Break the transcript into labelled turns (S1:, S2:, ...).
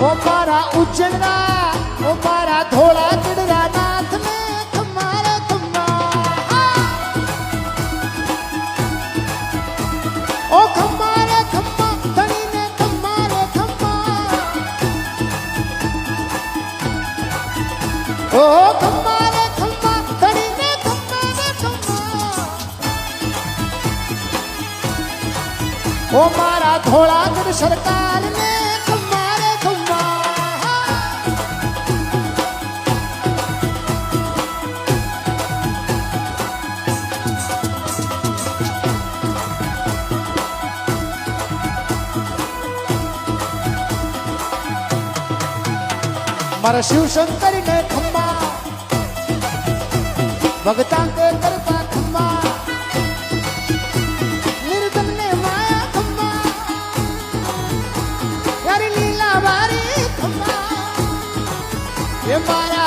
S1: ओ मारा उज्जैना ओ मारा धोला गढ़रा नाथ ने खम्मा खम्मा ओ खम्मा रे खम्मा धनी ने खम्मा रे खम्मा ओ खम्मा रे खम्मा धनी ने खम्मा रे खम्मा ओ मारा धोला गढ़ सरकार ने मारा शिव शंकर ने खम्मा भगता के करता खम्मा निर्धन ने माया खम्मा यारी लीला बारी खम्मा ये मारा